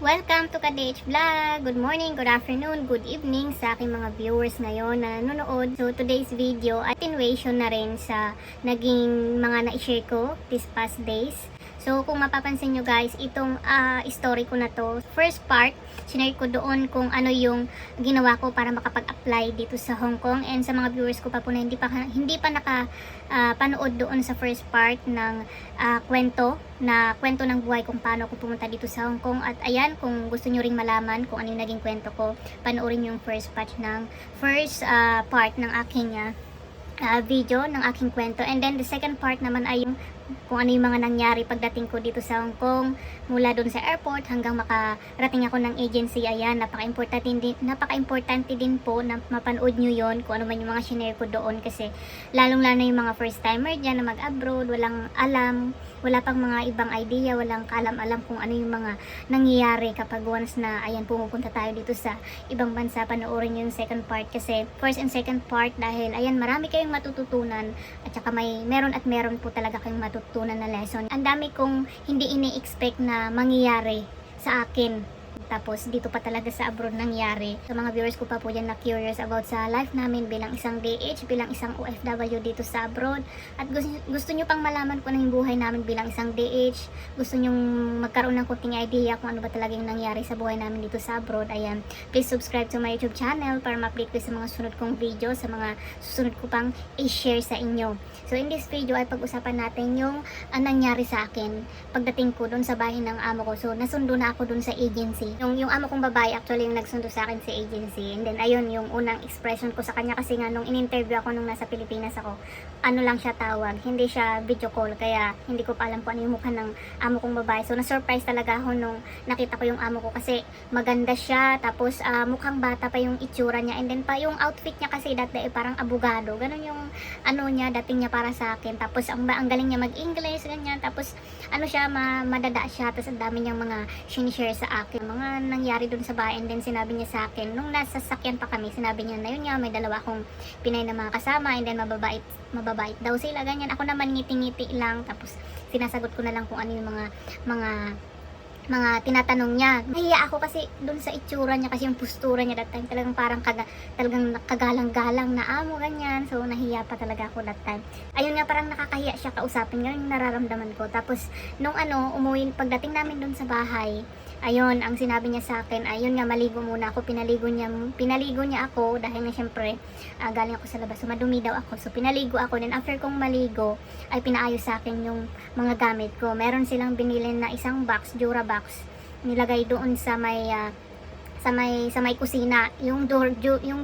Welcome to KDH Vlog! Good morning, good afternoon, good evening sa aking mga viewers ngayon na nanonood. So today's video ay continuation na rin sa naging mga na-share ko this past days. So kung mapapansin nyo guys, itong story ko na to, first part, sinare ko doon kung ano yung ginawa ko para makapag-apply dito sa Hong Kong. And sa mga viewers ko pa po na hindi pa nakapanood doon sa first part ng kwento ng buhay kung paano ako pumunta dito sa Hong Kong. At ayan, kung gusto nyo ring malaman kung ano yung naging kwento ko, panoorin yung first part ng aking video ng aking kwento. And then the second part naman ay yung kung ano yung mga nangyari pagdating ko dito sa Hong Kong, mula doon sa airport hanggang makarating ako ng agency. Ayan, napaka-importante din po na mapanood nyo yon kung ano man yung mga shinare ko doon, kasi lalong lalo yung mga first timer dyan na mag-abroad, walang alam, wala pang mga ibang idea, walang kaalam-alam kung ano yung mga nangyayari kapag once na ayan pumupunta tayo dito sa ibang bansa. Panoorin yung second part, kasi first and second part, dahil ayan marami kayong matututunan at saka meron po talaga kayong matutunan na lesson. Ang dami kong hindi ini-expect na mangyayari sa akin. Tapos dito pa talaga sa abroad nangyari. Sa mga viewers ko pa po dyan na curious about sa life namin bilang isang DH, bilang isang OFW dito sa abroad. At gusto nyo pang malaman kung ano yung buhay namin bilang isang DH. Gusto nyo magkaroon ng kunting idea kung ano ba talaga yung nangyari sa buhay namin dito sa abroad. Ayan, please subscribe to my YouTube channel para ma-update ko sa mga sunod kong video, sa mga susunod ko pang i-share sa inyo. So in this video ay pag-usapan natin yung nangyari sa akin pagdating ko doon sa bahay ng amo ko. So nasundo na ako doon sa agency. Yung amo kong babae actually yung nagsundo sa akin sa agency. And then ayun yung unang expression ko sa kanya, kasi nga nung in-interview ako nung nasa Pilipinas ako, ano lang siya tawag, hindi siya video call, kaya hindi ko pa alam kung ano yung mukha ng amo kong babae. So na-surprise talaga ako nung nakita ko yung amo ko, kasi maganda siya, tapos mukhang bata pa yung itsura niya, and then pa yung outfit niya kasi dati parang abogado, ganun yung ano niya, dating niya para sa akin. Tapos ang galing niya mag-English, ganyan. Tapos ano siya, madada siya, tapos ang dami niyang mga sinishare sa akin, mga nangyari dun sa bahay. And then sinabi niya sa akin, nung nasa sasakyan pa kami, sinabi niya na yun nga, may dalawa akong Pinay na mga kasama, and then mababait daw sila, ganyan. Ako naman ngiti-ngiti lang, tapos sinasagot ko na lang kung ano yung mga tinatanong niya. Nahiya ako kasi dun sa itsura niya, kasi yung postura niya that time talagang parang talagang kagalang-galang na amo, ganyan. So nahiya pa talaga ako that time. Ayun nga, parang nakakahiya siya kausapin, ganun yung nararamdaman ko. Tapos nung umuwi, pagdating namin dun sa bahay, ayun, ang sinabi niya sa akin, ayun nga, maligo muna ako. Pinaligo niya ako dahil nga syempre galing ako sa labas, so madumi daw ako. So pinaligo ako, then after kong maligo ay pinaayos sa akin yung mga gamit ko. Meron silang binili na isang box, Jura box, nilagay doon sa may kusina. Yung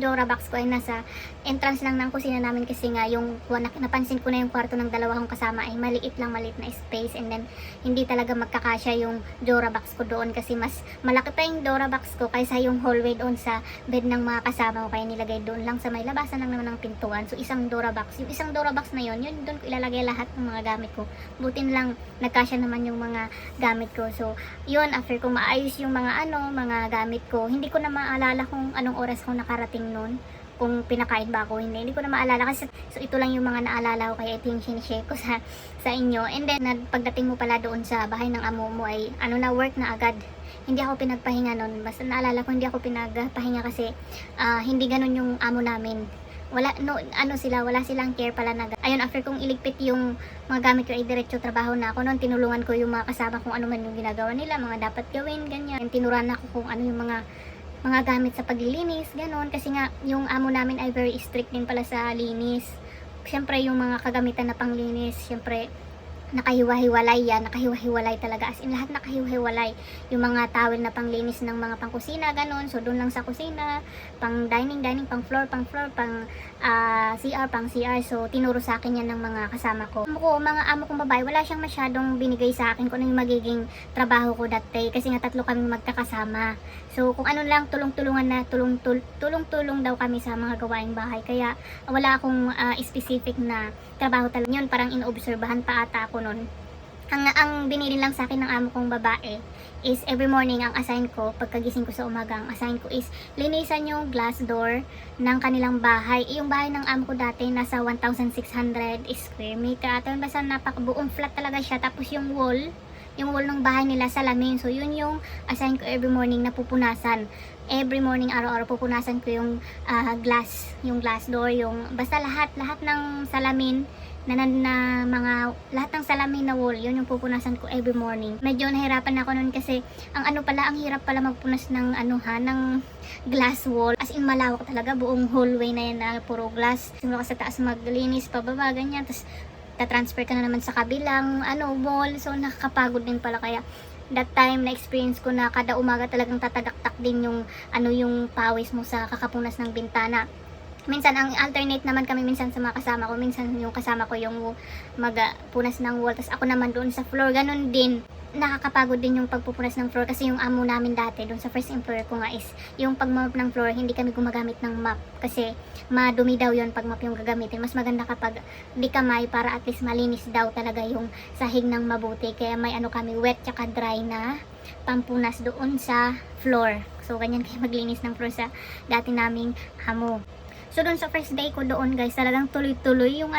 Dora box ko ay nasa entrance lang ng kusina namin, kasi nga yung napansin ko na yung kwarto ng dalawa kong kasama ay maliit na space, and then hindi talaga magkakasya yung Dora box ko doon, kasi mas malaki pa yung Dora box ko kaysa yung hallway doon sa bed ng mga kasama ko, kaya nilagay doon lang sa may labasan lang naman ng pintuan. So isang Dora box, yung isang Dora box na yun doon ko ilalagay lahat ng mga gamit ko. Butin lang nagkasya naman yung mga gamit ko. So yun, after kong maayos yung mga gamit ko, hindi ko na maalala kung anong oras ko nakarating noon, kung pinakain ba ako, hindi ko na maalala, kasi so ito lang yung mga naalala ko, kaya ito yung sinishare ko sa inyo. And then pagdating mo pala doon sa bahay ng amo mo ay work na agad. Hindi ako pinagpahinga noon, basta naalala ko hindi ako pinagpahinga, kasi hindi ganun yung amo namin. Wala silang care pala na. Ayun, after kong iligpit yung mga gamit ko ay diretso trabaho na ako noon. Tinulungan ko yung mga kasama kung ano man yung ginagawa nila, mga dapat gawin, ganyan. Tinuruan ako kung ano yung mga gamit sa paglilinis, ganon. Kasi nga yung amo namin ay very strict din pala sa linis. Siyempre yung mga kagamitan na panglinis, siyempre nakahiwa-hiwalay yan, nakahiwa-hiwalay talaga, as in lahat nakahiwa-hiwalay. Yung mga towel na panglinis ng mga pangkusina, ganon, so doon lang sa kusina, pang dining, pang floor, pang CR, pang CR. So tinuro sa akin yan ng mga kasama ko. Mga amo kong babae, wala siyang masyadong binigay sa akin kung ano yung magiging trabaho ko that day, kasi nga tatlo kami magkakasama. So kung ano lang, tulong-tulong daw kami sa mga gawaing bahay, kaya wala akong specific na trabaho talaga. Yun, parang inoobserbahan pa ata ako noon. Ang binili lang sa akin ng amo kong babae is every morning ang assign ko, pagkagising ko sa umaga, ang assign ko is linisan yung glass door ng kanilang bahay. Yung bahay ng amo ko dati nasa 1,600 square meter. At basta buong flat talaga siya. Tapos yung wall yung wall ng bahay nila salamin. So yun yung assign ko every morning na pupunasan. Every morning, araw-araw pupunasan ko yung yung glass door, yung basta lahat ng salamin lahat ng salamin na wall, yun yung pupunasan ko every morning. Medyo nahirapan ako noon kasi ang hirap pala magpunas ng ng glass wall. As in malawak talaga, buong hallway na yan na puro glass. Simula ka sa taas maglinis, pababa, ganyan. Tapos ta-transfer ka na naman sa kabilang wall. So nakakapagod din pala, kaya that time na experience ko na kada umaga talagang tatagaktak din yung yung pawis mo sa kakapunas ng bintana. Minsan ang alternate naman kami minsan sa mga kasama ko. Minsan yung kasama ko yung magpunas ng wall, tapos ako naman doon sa floor. Ganun din. Nakakapagod din yung pagpupunas ng floor kasi yung amo namin dati doon sa first employer ko nga is yung pagmop ng floor, hindi kami gumagamit ng mop kasi madumi daw yon pag mop yung gagamitin. Mas maganda kapag di kamay para at least malinis daw talaga yung sahig ng mabuti. Kaya may kami wet tsaka dry na pampunas doon sa floor. So ganyan kayo maglinis ng floor sa dati naming amo. So doon sa first day ko doon guys, talagang tuloy-tuloy yung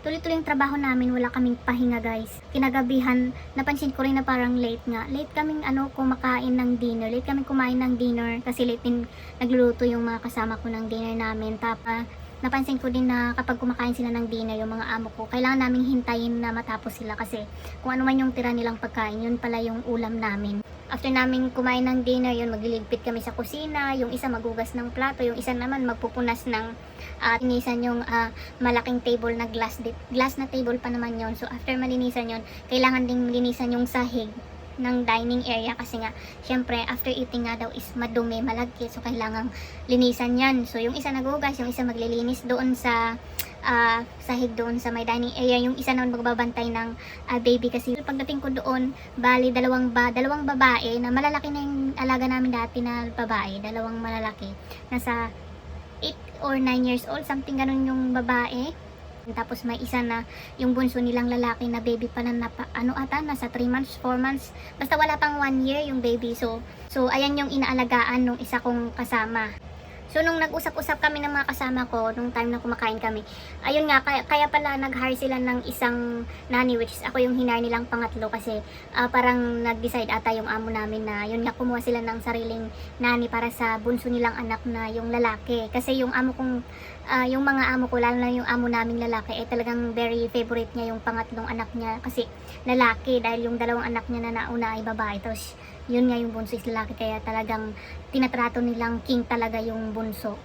tuloy-tuloy yung trabaho namin, wala kaming pahinga guys. Kinagabihan, napansin ko rin na parang late nga. Late kaming kumakain ng dinner. Late kaming kumain ng dinner kasi late din nagluluto yung mga kasama ko ng dinner namin. Tapos napansin ko din na kapag kumakain sila ng dinner, yung mga amo ko, kailangan naming hintayin na matapos sila kasi kung ano man yung tira nilang pagkain, yun pala yung ulam namin. After namin kumain ng dinner, yun magliligpit kami sa kusina, yung isa magugas ng plato, yung isa naman magpupunas ng linisan yung malaking table na glass na table pa naman yun. So after malinisan yun, kailangan ding linisan yung sahig ng dining area kasi nga syempre after eating nga daw is madumi, malagkit, so kailangang linisan yan. So yung isa nagugas, yung isa maglilinis doon sa sahig doon sa may dining area, yung isa naman magbabantay ng baby kasi pagdating ko doon, bali dalawang babae na malalaki na yung alaga namin dati na babae, dalawang malalaki nasa 8 or 9 years old, something ganun yung babae. Tapos may isa na yung bunso nilang lalaki na baby pa na nasa 3 months, 4 months. Basta wala pang 1 year yung baby. So ayan yung inaalagaan nung isa kong kasama. So nung nag-usap-usap kami ng mga kasama ko nung time na kumakain kami, ayun nga, kaya pala nag-hire sila ng isang nanny, which is ako yung hinar nilang pangatlo kasi parang nag-decide ata yung amo namin na yun nga, kumuha sila ng sariling nanny para sa bunso nilang anak na yung lalaki. Kasi yung yung mga amo ko, lalo na yung amo naming lalaki, talagang very favorite niya yung pangatlong anak niya kasi lalaki, dahil yung dalawang anak niya na nauna ay babae. Tapos yun nga yung bunso is lalaki, kaya talagang tinatrato nilang king talaga yung bunso.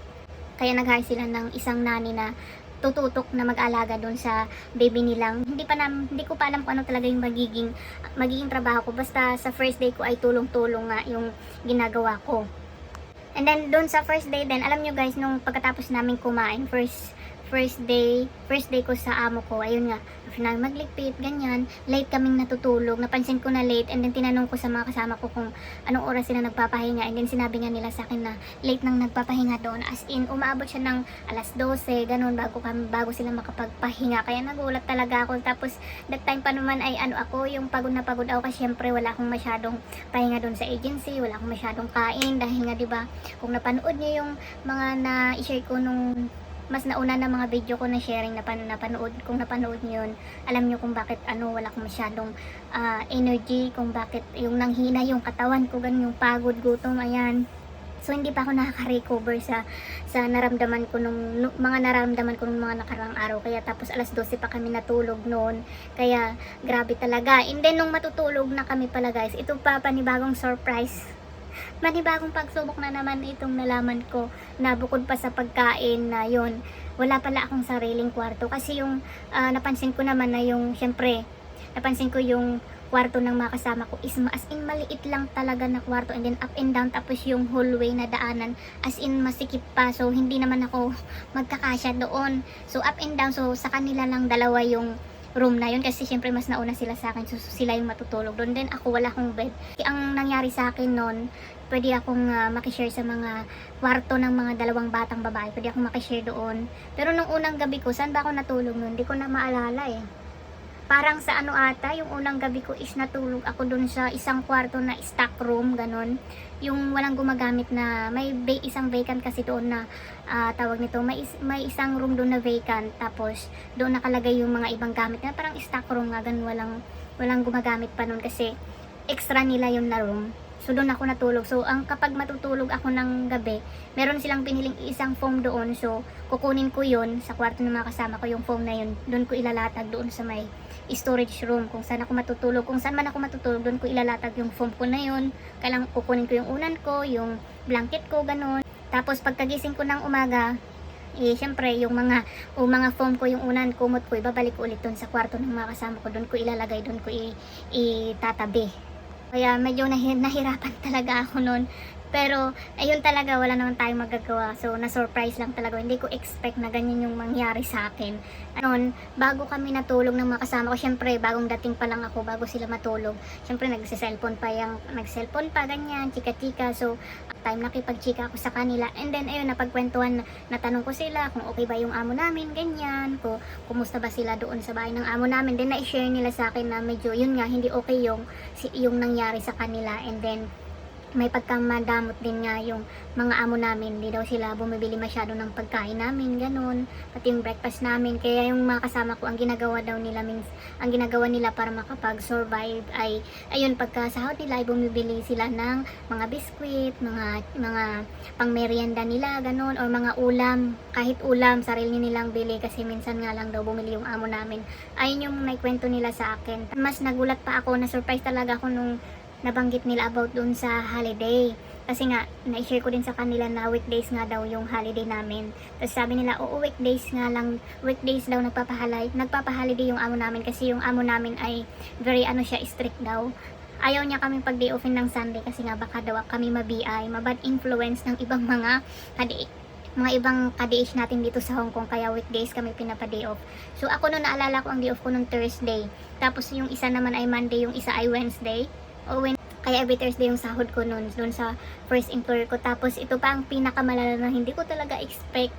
Kaya nag-hire sila ng isang nanny na tututok na mag-alaga doon sa baby nilang. Hindi ko pa alam kung ano talaga yung magiging trabaho ko. Basta sa first day ko ay tulong-tulong nga yung ginagawa ko. And then doon sa first day din, alam nyo guys, nung pagkatapos namin kumain, first day ko sa amo ko, ayun nga, after namin magligpit, ganyan, late kaming natutulog. Napansin ko na late, and then tinanong ko sa mga kasama ko kung anong oras sila nagpapahinga, and then sinabi nga nila sa akin na late nang nagpapahinga doon, as in umaabot siya ng alas 12, ganun, bago sila makapagpahinga. Kaya nagulat talaga ako. Tapos that time pa naman ay ako, yung pagod na pagod ako kasi syempre wala akong masyadong pahinga doon sa agency, wala akong masyadong kain dahil nga 'di ba, kung napanood niyo yung mga na-share ko nung mas nauna na mga video ko na sharing kung napanood nyo yun, alam nyo kung bakit wala akong masyadong energy, kung bakit yung nanghina yung katawan ko, ganun, yung pagod, gutom, ayan. So hindi pa ako nakaka-recover sa naramdaman ko nung mga nakarang araw. Kaya tapos alas 12 pa kami natulog noon. Kaya grabe talaga. And then nung matutulog na kami pala guys, ito pa panibagong surprise. Manibagong pagsubok na naman itong nalaman ko na bukod pa sa pagkain na yon, wala pala akong sariling kwarto. Kasi yung napansin ko naman na napansin ko yung kwarto ng mga kasama ko is as in maliit lang talaga na kwarto, and then up and down, tapos yung hallway na daanan as in masikip pa. So hindi naman ako magkakasya doon. So up and down, so sa kanila lang dalawa yung room na yun kasi syempre mas nauna sila sa akin, so sila yung matutulog doon. Then ako wala akong bed. Ang nangyari sa akin noon, pwede akong makishare sa mga kwarto ng mga dalawang batang babae, pwede akong makishare doon. Pero nung unang gabi ko, saan ba ako natulog noon? Hindi ko na maalala eh. Parang sa ata, yung unang gabi ko is natulog ako doon sa isang kwarto na stock room, ganon. Yung walang gumagamit na, may isang vacant kasi doon na tawag nito, may isang room doon na vacant, tapos doon nakalagay yung mga ibang gamit na parang stock room nga, ganun, walang gumagamit pa noon kasi extra nila yung na room. So doon ako natulog. So ang kapag matutulog ako ng gabi, meron silang piniling isang foam doon. So kukunin ko yun sa kwarto ng mga kasama ko, yung foam na yun. Doon ko ilalatag doon sa may storage room kung saan ako matutulog. Kung saan man ako matutulog, doon ko ilalatag yung foam ko na yun. Kailangan kukunin ko yung unan ko, yung blanket ko, ganun. Tapos pagkagising ko ng umaga, syempre yung mga foam ko, yung unan, kumot ko, ibabalik ko ulit doon sa kwarto ng mga kasama ko. Doon ko ilalagay, doon ko itatabi. Kaya medyo nahirapan talaga ako noon. Pero ayun talaga, wala naman tayong magagawa. So na-surprise lang talaga. Hindi ko expect na ganyan yung mangyari sa akin. Noon, bago kami natulog ng mga kasama ko, syempre bagong dating pa lang ako, bago sila matulog. Syempre nagse-cellphone pa ganyan, chika-chika. So time nakipag-chika ako sa kanila. And then ayun, napagkwentuhan, natanong ko sila kung okay ba yung amo namin, ganyan. Kumusta ba sila doon sa bahay ng amo namin. Then na-share nila sa akin na medyo yun nga, hindi okay yung nangyari sa kanila. And then may pagkamadamot din nga yung mga amo namin. Hindi daw sila bumibili masyado ng pagkain namin, ganun. Pati yung breakfast namin. Kaya yung mga kasama ko, ang ginagawa nila para makapag-survive ay, ayun, pagkasahod nila ay bumibili sila ng mga biskwit, mga pangmerienda nila, ganun. Or mga ulam, kahit ulam, sarili nilang bili kasi minsan nga lang daw bumili yung amo namin. Ayun yung naikwento nila sa akin. Mas nagulat pa ako, na-surprise talaga ako nung nabanggit nila about doon sa holiday. Kasi nga, na-share ko din sa kanila na weekdays nga daw yung holiday namin. Tapos sabi nila, oo, weekdays daw nagpapaholiday yung amo namin kasi yung amo namin ay very strict daw. Ayaw niya kami pag day offin ng Sunday kasi nga baka daw kami mabiyay, mabad influence ng ibang mga ibang ka-DH natin dito sa Hong Kong, kaya weekdays kami pinapa-day off. So ako noon, naalala ko ang day off ko noong Thursday. Tapos yung isa naman ay Monday, yung isa ay Wednesday. Kaya every Thursday yung sahod ko noon doon sa first employer ko. Tapos ito pa ang pinakamalala na hindi ko talaga expect,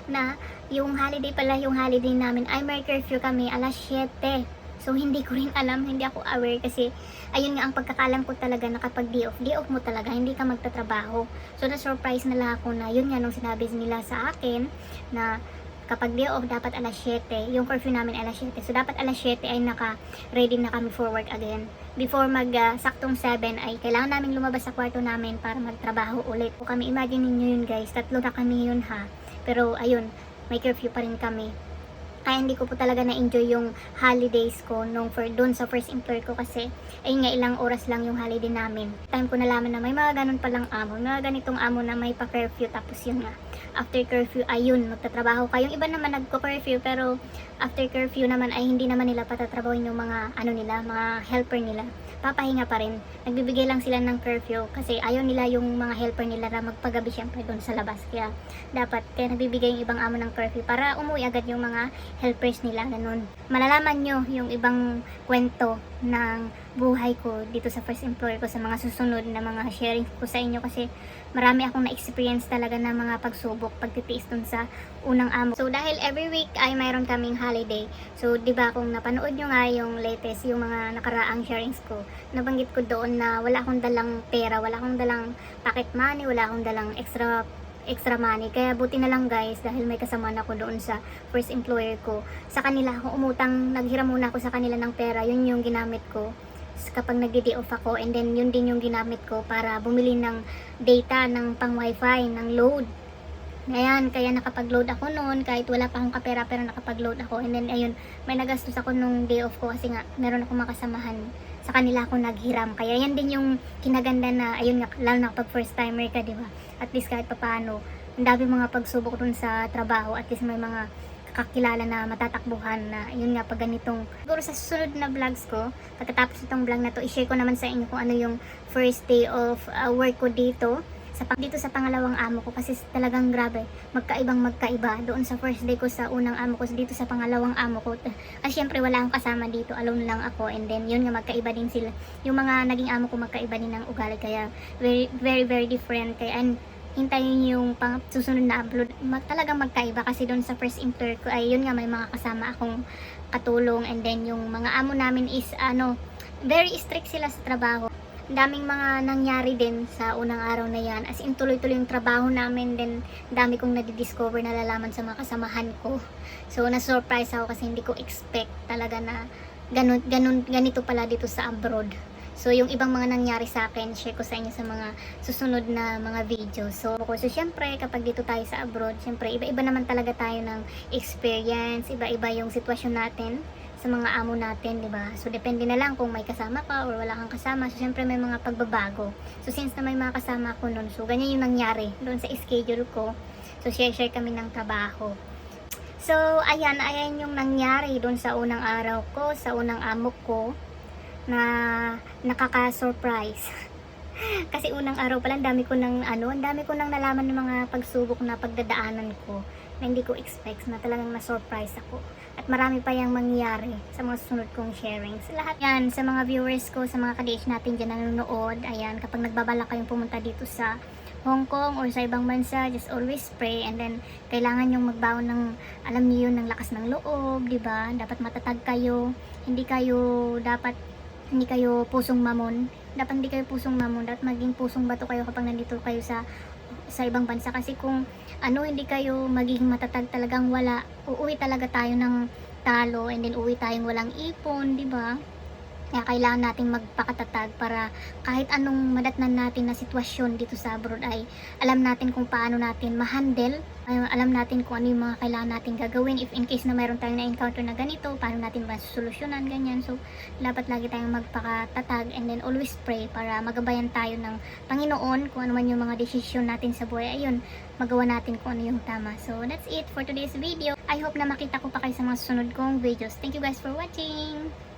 na yung holiday namin ay may curfew kami alas 7. So hindi ko rin alam, hindi ako aware kasi ayun nga ang pagkakalam ko talaga na kapag day off mo talaga, hindi ka magtatrabaho. So na-surprise na lang ako na yun nga nung sinabi nila sa akin na kapag day off dapat alas 7, yung curfew namin alas 7. So dapat alas 7 ay naka-ready na kami for work again. Before saktong 7 ay kailangan namin lumabas sa kwarto namin para magtrabaho ulit. So kami, imagine niyo yun guys, 3 na kami yun ha. Pero ayun, may curfew pa rin kami. Kaya hindi ko po talaga na-enjoy yung holidays ko doon sa first employer ko kasi ayun nga, ilang oras lang yung holiday namin. Time ko nalaman na may mga ganun palang amo, mga ganitong amo na may pa-curfew. Tapos yun nga, after curfew, ayun, magtatrabaho ka. Yung iba naman nagko-curfew pero after curfew naman ay hindi naman nila patatrabahin yung mga mga helper nila. Papahinga pa rin. Nagbibigay lang sila ng curfew kasi ayaw nila yung mga helper nila na magpagabi syempre doon sa labas. Kaya nagbibigay yung ibang amo ng curfew para umuwi agad yung mga helpers nila, ganun. Malalaman nyo yung ibang kwento ng buhay ko dito sa first employer ko sa mga susunod na mga sharing ko sa inyo kasi marami akong na-experience talaga ng mga pagsubok, pagtitiis dun sa unang amo. So dahil every week ay mayroon kaming holiday, so diba kung napanood nyo nga yung latest, yung mga nakaraang sharings ko, nabanggit ko doon na wala akong dalang pera, wala akong dalang pocket money, wala akong dalang extra money. Kaya buti na lang guys, dahil may kasama ako doon sa first employer ko, sa kanila ako umutang, naghiram muna ako sa kanila ng pera. Yun yung ginamit ko kapag nagdi-day off ako, and then yun din yung ginamit ko para bumili ng data, ng pang wifi, ng load. Ayan, kaya nakapag-load ako noon kahit wala pa akong kapera, pero nakapag-load ako. And then ayun, may nagastos ako nung day off ko kasi nga meron akong makasamahan, sa kanila ako naghiram. Kaya yan din yung kinaganda na ayun nga, lalo na kapag first timer ka, di ba? At least kahit papaano, ang dami mga pagsubok dun sa trabaho, at least may mga kakilala na matatakbuhan na yun nga pag ganitong. Siguro sa susunod na vlogs ko, pagkatapos itong vlog na to, i-share ko naman sa inyo kung ano yung first day of work ko dito sa pangalawang amo ko kasi talagang grabe, magkaiba doon sa first day ko sa unang amo ko, dito sa pangalawang amo ko. Kasi syempre wala akong kasama dito, alone lang ako, and then yun nga, magkaiba din sila. Yung mga naging amo ko magkaiba din ng ugali, kaya very very very different. Kaya hintayin yung susunod na upload, talagang magkaiba kasi doon sa first employer ko ay yun nga, may mga kasama akong katulong, and then yung mga amo namin is very strict sila sa trabaho. Daming mga nangyari din sa unang araw na yan, as in tuloy-tuloy yung trabaho namin, then dami kong nadidiscover, nalalaman sa mga kasamahan ko. So na-surprise ako kasi hindi ko expect talaga na ganito pala dito sa abroad. So, yung ibang mga nangyari sa akin, share ko sa inyo sa mga susunod na mga video. So, syempre, kapag dito tayo sa abroad, syempre, iba-iba naman talaga tayo ng experience, iba-iba yung sitwasyon natin sa mga amo natin, di ba? So, depende na lang kung may kasama ka or wala kang kasama. So, syempre, may mga pagbabago. So, since na may mga kasama ako nun, so, ganyan yung nangyari doon sa schedule ko. So, share kami ng trabaho. So, ayan yung nangyari doon sa unang araw ko, sa unang amo ko, na nakaka-surprise. Kasi unang araw pala, ang dami ko nang nalaman ng mga pagsubok na pagdadaanan ko na hindi ko expect, na talagang na-surprise ako. At marami pa yang mangyayari sa mga susunod kong sharings. Lahat yan, sa mga viewers ko, sa mga ka-DH natin dyan nanonood, ayan, kapag nagbabalak kayong pumunta dito sa Hong Kong or sa ibang bansa, just always pray, and then kailangan yung magbaon ng, alam niyo yun, ng lakas ng loob, di ba? Dapat matatag kayo, hindi kayo pusong mamon. Dapat hindi kayo pusong mamon, dapat maging pusong bato kayo kapag nandito kayo sa ibang bansa. Kasi kung hindi kayo magiging matatag, talagang wala, uuwi talaga tayo ng talo, and then uuwi tayong walang ipon, di ba? Kaya kailangan nating magpakatatag para kahit anong madatnan natin na sitwasyon dito sa abroad ay alam natin kung paano natin ma-handle, alam natin kung ano yung mga kailangan natin gagawin if in case na mayroon tayong na-encounter na ganito, paano natin masosolusyonan, ganyan. So, dapat lagi tayong magpakatatag, and then always pray para magabayan tayo ng Panginoon kung ano man yung mga desisyon natin sa buhay. Ayun, magawa natin kung ano yung tama. So, that's it for today's video. I hope na makita ko pa kayo sa mga susunod kong videos. Thank you guys for watching!